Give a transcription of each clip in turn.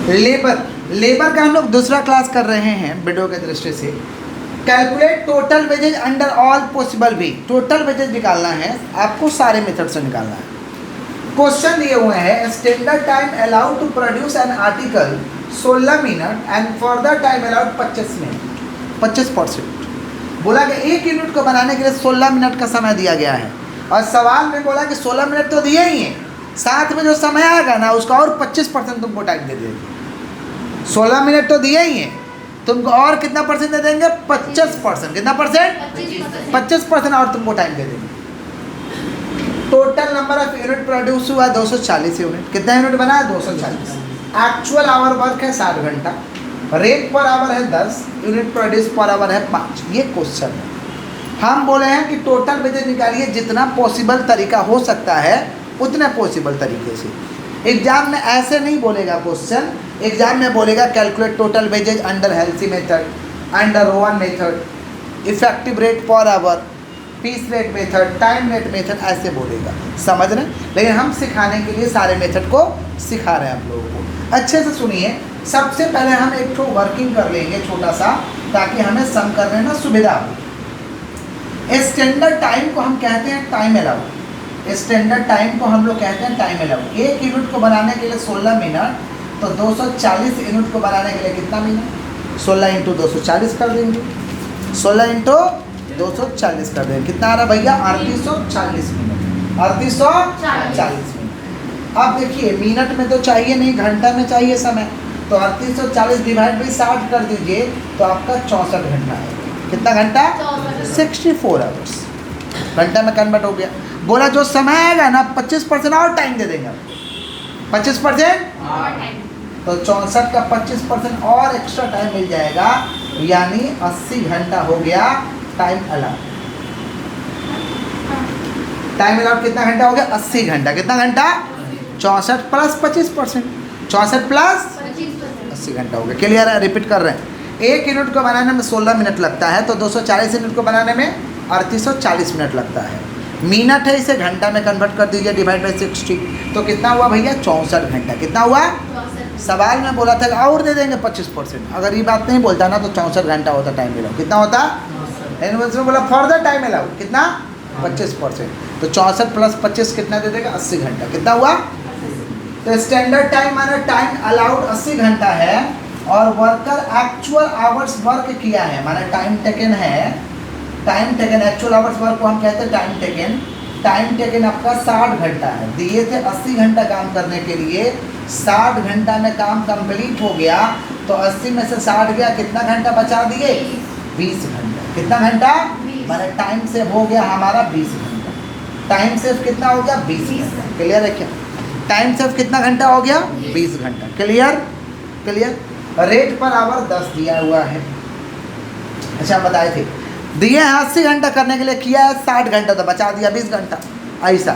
Labour का हम लोग दूसरा क्लास कर रहे हैं वीडियो के दृष्टि से। Calculate total wages under all possible way. Total wages निकालना है आपको, सारे मेथड से निकालना है। क्वेश्चन दिए हुए हैं standard time allowed to produce an article 16 minute and further time allowed 25 minute 25%। बोला कि एक यूनिट को बनाने के लिए 16 मिनट का समय दिया गया है, और सवाल में बोला कि 16 मिनट तो दिए ही हैं, साथ में जो समय आएगा ना उसका और 25% तुमको टाइम दे देंगे। 16 मिनट तो दिए ही हैं, तुमको और कितना परसेंट दे देंगे? 25%। कितना परसेंट? 25% और तुमको टाइम दे देंगे। Total number of unit produce हुआ 240 यूनिट। कितना यूनिट बना है? 240। एक्चुअल आवर वर्क है 60 घंटा, रेट पर आवर है 10, यूनिट प्रोड्यूस पर आवर है 5। ये क्वेश्चन है। हम बोले हैं कि टोटल वेजेज निकालिए, जितना पॉसिबल तरीका हो सकता है उतने पॉसिबल तरीके से। एग्जाम में ऐसे नहीं बोलेगा क्वेश्चन, एग्जाम में बोलेगा calculate total wages under Halsey method, under Rowan method, effective rate per hour, piece rate method, time rate method, ऐसे बोलेगा। समझ रहे हैं? लेकिन हम सिखाने के लिए सारे मेथड को सिखा रहे हैं आप लोगों को। अच्छे से सुनिए। सबसे पहले हम एक ठो वर्किंग कर लेंगे छोटा सा, ताकि हमें सम करने में सुविधा हो। स्टैंडर्ड टाइम को हम कहते हैं टाइम अलाउड। स्टैंडर्ड टाइम को हम लोग कहते हैं टाइम अलाउड। एक यूनिट को बनाने के लिए 16 मिनट, तो 240 यूनिट को बनाने के लिए कितना मिनट? 16 इंटू 240 कर देंगे। 16 इंटू 240 कर देंगे। कितना आ रहा भैया? 3840 मिनट। 3840 मिनट। अब देखिए, मिनट में तो चाहिए नहीं, घंटा में चाहिए समय, तो 3840 डिवाइड बाई 60 कर दीजिए, तो आपका 64 घंटा है। कितना घंटा? 64 आवर्स। घंटा में कन्वर्ट हो गया। बोला जो समय आएगा ना 25% और टाइम दे देंगे आपको। 25% और टाइम, तो 64 का 25% और एक्स्ट्रा टाइम मिल जाएगा, यानी 80 घंटा हो गया टाइम अलाउड। टाइम अलाउड कितना घंटा हो गया? 80 घंटा। कितना घंटा? 64 प्लस 25%। 64 प्लस 80 घंटा हो गया। क्लियर है? रिपीट कर रहे हैं। एक यूनिट को बनाने में 16 मिनट लगता है, तो 240 यूनिट को बनाने में 3840 मिनट लगता है। मिनट है, इसे घंटा में कन्वर्ट कर दीजिए, डिवाइड बाई 60, तो कितना हुआ भैया? 64 घंटा। कितना हुआ? सवाल में बोला था और दे देंगे 25%। अगर ये बात नहीं बोलता ना तो 64 घंटा होता टाइम अलाउ। कितना होता? यूनिवर्सिटी बोला फर्दर टाइम अलाउ कितना? 25%। तो 64 प्लस 25 कितना दे देगा? 80 घंटा। कितना हुआ? तो स्टैंडर्ड टाइम माने टाइम अलाउड 80 घंटा है, और वर्कर एक्चुअल आवर्स वर्क किया है, माने टाइम टेकन है। Time taken, actual hours work को हम कहते हैं टाइम टेकन। टाइम टेकन आपका 60 घंटा है। दिए थे 80 घंटा काम करने के लिए, 60 घंटा में काम कंप्लीट हो गया, तो 80 में से 60 गया, कितना घंटा बचा दिए? 20 घंटा। कितना घंटा? माने टाइम सेव हो गया हमारा 20 घंटा। टाइम सेव कितना हो गया? 20 घंटा। क्लियर है क्या? टाइम सेव कितना घंटा हो गया? 20 घंटा। Clear? Clear. Rate per our 10 दिया हुआ है। अच्छा, बताए थे दिए हैं 80 घंटा करने के लिए, किया है 60 घंटा, तो बचा दिया 20 घंटा। ऐसा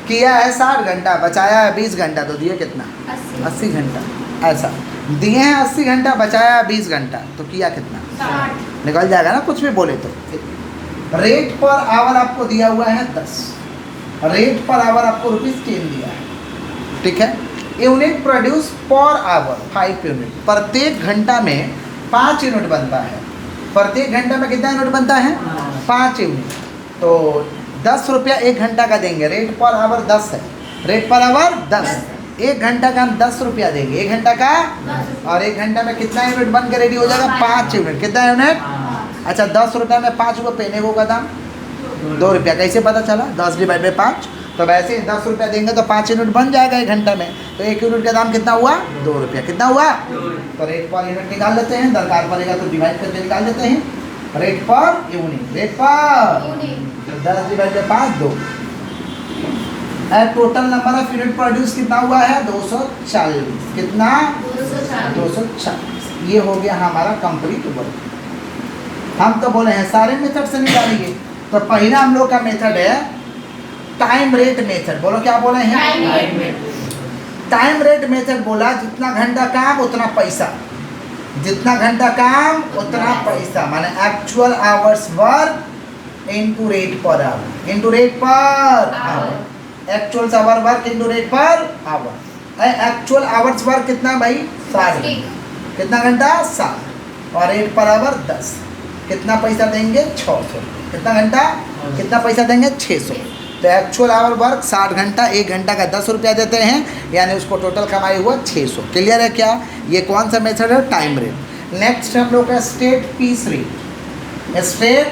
किया है 60 घंटा, बचाया है 20 घंटा, तो दिए कितना? 80 घंटा। ऐसा दिए हैं 80 घंटा, बचाया है 20 घंटा, तो किया कितना? 60। निकल जाएगा ना कुछ भी बोले तो। रेट पर आवर आपको दिया हुआ है 10। रेट पर आवर आपको ₹10 दिया है। ठीक है। Unit produce per hour 5 unit. प्रत्येक घंटा में 5 यूनिट बनता है। प्रत्येक घंटा में कितना यूनिट बनता है? 5 यूनिट। तो 10 रुपया 1 घंटा का देंगे। रेट पर आवर 10 है। Rate per our 10। 1 घंटा का हम 10 रुपया देंगे। 1 घंटा का, और 1 घंटा में कितना यूनिट बन के रेडी हो जाएगा? 5 यूनिट। कितना यूनिट? अच्छा, 10 रुपये में 5 को पेने को का दाम 2 रुपया। कैसे पता चला? 10 डिवाइड बाई 5। तो वैसे ही 10 रुपया देंगे तो 5 यूनिट बन जाएगा 1 घंटा में। तो 1 यूनिट का दाम कितना हुआ? 2 रुपया। कितना हुआ? तो रेट पर यूनिट निकाल लेते हैं, दरकार पड़ेगा तो डिवाइड करके निकाल लेते हैं। रेट पर यूनिट, रेट पर 10 divide by 5 2। Total number of unit produce कितना हुआ है? 240। कितना? 240। ये हो गया हमारा कंप्लीट वर्क। हम तो बोले हैं सारे मेथड से निकालिए। तो पहला हम लोग का मेथड है टाइम रेट मेथड। बोलो क्या बोले हैं? टाइम रेट मेथड बोला जितना घंटा काम उतना पैसा, जितना घंटा काम उतना पैसा, माने actual hours work into rate per our, into rate per our, actual our work into rate per our. Actual hours work कितना भाई 60 घंटा। कितना घंटा 60 और रेट पर आवर 10। कितना पैसा देंगे 600। कितना घंटा कितना पैसा देंगे 600। तो एक्चुअल आवर वर्क 60 घंटा, 1 घंटा का 10 रुपया देते हैं, यानी उसको टोटल कमाई हुआ 600। क्लियर है क्या? ये कौन सा मेथड है? Time rate. नेक्स्ट हम लोग का straight piece rate. Straight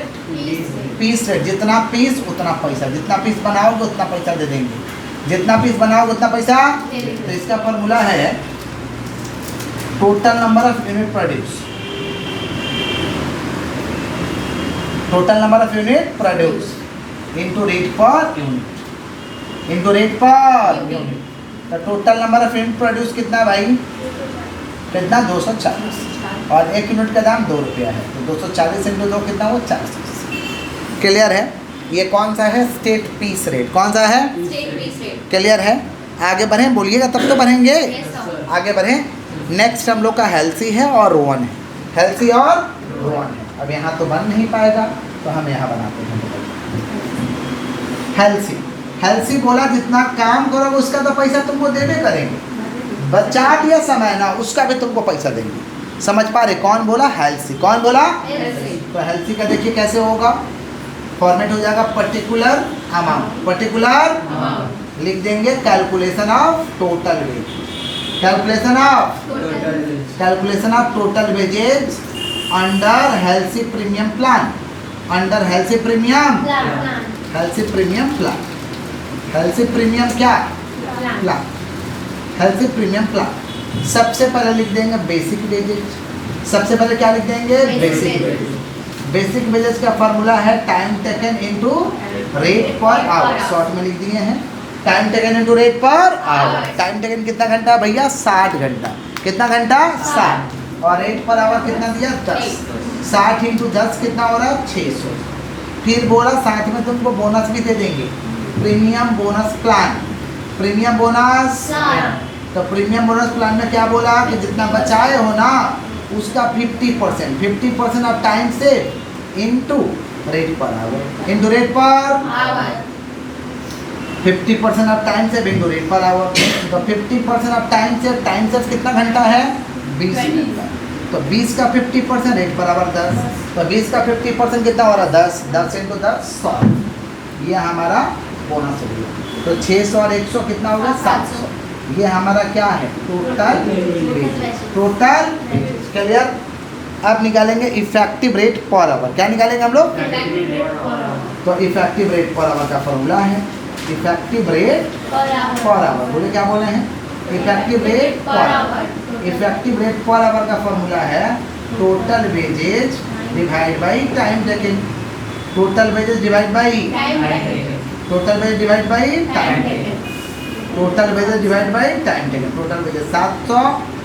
piece rate, जितना पीस उतना पैसा, जितना पीस बनाओगे उतना पैसा दे देंगे, जितना पीस बनाओगे उतना पैसा। तो इसका फॉर्मूला है total number of unit produce, total number of unit produce into rate per unit, into rate per unit. तो total number of unit produce कितना भाई? कितना 240 और 1 यूनिट का दाम 2 रुपया है, तो 240 इंटू 2 कितना वो 400। क्लियर है? ये कौन सा है? Straight piece rate. कौन सा है? क्लियर है? आगे बढ़ें, बोलिएगा तब तो बढ़ेंगे। आगे बढ़ें। नेक्स्ट हम लोग का हेल्सी है और रोवन है। हेल्सी और रोवन है। अब यहाँ तो बन नहीं पाएगा तो हम यहाँ बनाते हैं। हेल्सी, हेल्सी बोला जितना काम करोगे उसका तो पैसा तुमको देने करेंगे, बचा दिया समय ना उसका भी तुमको पैसा देंगे। समझ पा रहे? कौन बोला? हेल्सी। कौन बोला? तो हेल्सी का देखिए कैसे होगा, फॉर्मेट हो जाएगा पर्टिकुलर अमाउंट। पर्टिकुलर लिख देंगे calculation of total wage, calculation of total wages under Halsey premium plan, under Halsey premium, Halsey premium plan, Halsey premium क्या प्लान, हेल्सी प्रीमियम प्लान। सबसे पहले लिख देंगे बेसिक वेजेज। सबसे पहले क्या लिख देंगे? Basic wages. बेसिक वेजेस का फार्मूला है time taken into rate per hour. शॉर्ट में लिख दिए हैं time taken into rate per hour. Time taken कितना घंटा भैया? 60 घंटा। कितना घंटा? 60 और रेट पर आवर कितना दिया? 10। 60 इंटू 10 कितना हो रहा है? 600। फिर बोला साथ में तुमको बोनस भी दे देंगे, premium bonus plan, premium bonus. तो प्रीमियम बोनस प्लान में क्या बोला कि जितना बचाए हो ना उसका 50%, 50% ऑफ टाइम से into rate per our, into rate per our. 50% of time से इनटू रेट पर आवर। तो 50% ऑफ टाइम से, टाइम से कितना घंटा है? 20 घंटा। तो 20 का 50% रेट पर आवर 10। तो 20 का 50% कितना हो रहा? 10। 10 इंटू 10 100। ये हमारा बोनस हो गया। तो 600 और 100 कितना हो गया? 700। ये हमारा क्या है? Total wage. Total clear? अब निकालेंगे इफेक्टिव रेट पर आवर। क्या निकालेंगे हम लोग? तो इफेक्टिव रेट पर आवर का फॉर्मूला है इफेक्टिव रेट पर आवर। बोले क्या बोले हैं? Effective rate per hour. Effective rate per hour का फॉर्मूला है total wages divide by time taken. Total wages divide by, total wages divide by time taken, total wages divide by time taken. Total wages 700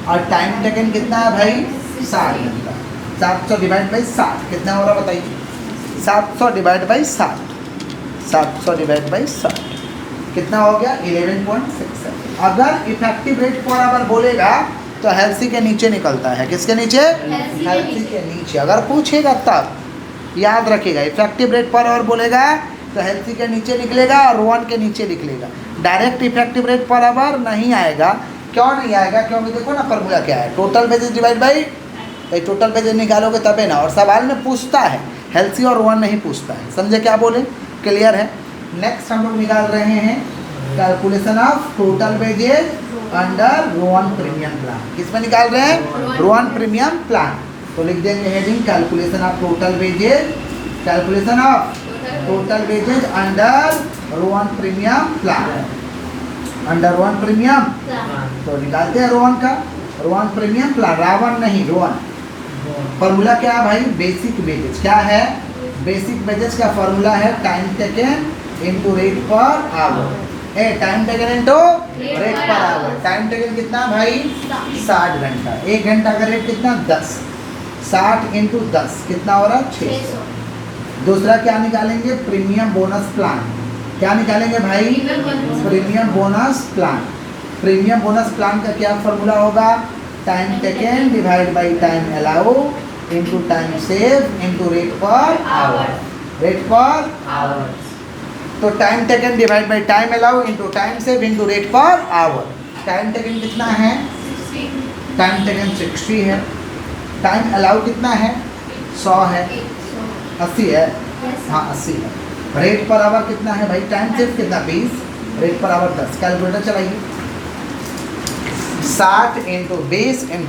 और time taken कितना है भाई? 60 घंटा। 700 divide by 60 कितना हो रहा बताइए? 700 डिवाइड बाई 60, 700 डिवाइड बाई 60 कितना हो गया? 11.67। अगर इफेक्टिव रेट पर आवर बोलेगा तो हेल्सी के नीचे निकलता है। किसके नीचे? हेल्सी के नीचे। अगर पूछेगा तब याद रखिएगा, इफेक्टिव रेट पर आवर बोलेगा तो हेल्सी के नीचे निकलेगा और रोवन के नीचे निकलेगा। Direct effective rate per our नहीं आएगा। क्यों नहीं आएगा? क्योंकि देखो ना फॉर्मूला क्या है, total wages divide by. Total wages निकालोगे तबे ना, और सवाल में पूछता है हेल्सी और रोवन नहीं पूछता है। समझे क्या बोले? क्लियर है? नेक्स्ट हम लोग निकाल रहे हैं calculation of total wages under Rowan premium plan. किस में निकाल रहे हैं? Rowan premium plan. तो लिख देंगे heading calculation of total wages, calculation of total wages under Rowan premium plan, under Rowan premium. तो निकालते हैं रोवन का, रोवन प्रीमियम प्लान, रावण नहीं रोवन। फॉर्मूला क्या है भाई? Basic wages. क्या है? बेसिक वेजेज का फॉर्मूला है time taken into rate per hour. Time taken into rate per hour. Time taken कितना भाई? 60 घंटा। 1 घंटा का रेट कितना? 10। 60 इंटू 10 कितना हो रहा है? 600। दूसरा क्या निकालेंगे? Premium bonus plan. क्या निकालेंगे भाई? Premium bonus plan. Premium bonus plan का क्या फॉर्मूला होगा? Time taken divide by time allow into time save into rate per hour, rate per hour. तो time taken divide by time allow into time save into rate per hour. Time taken कितना है? Time taken 60 है। Time allow कितना है? 100 है। 80 है? हाँ 80 है। रेट पर आवर कितना है भाई? टाइम सेव कितना? 20। Rate per our 10। कैलकुलेटर चलाइए। 60 × 20 ×